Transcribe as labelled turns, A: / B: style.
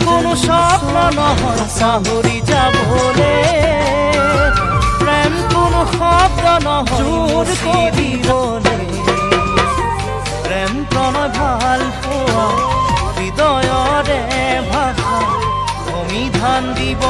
A: কোনো স্বপ্ন নহয় পাহৰি যাবলে, প্ৰেম কোনো শব্দ নহয় জোৰ কৰিবলে, প্ৰেম প্ৰণয় ভাল পোৱা হৃদয়ৰে ভাষা, সমিধান দিব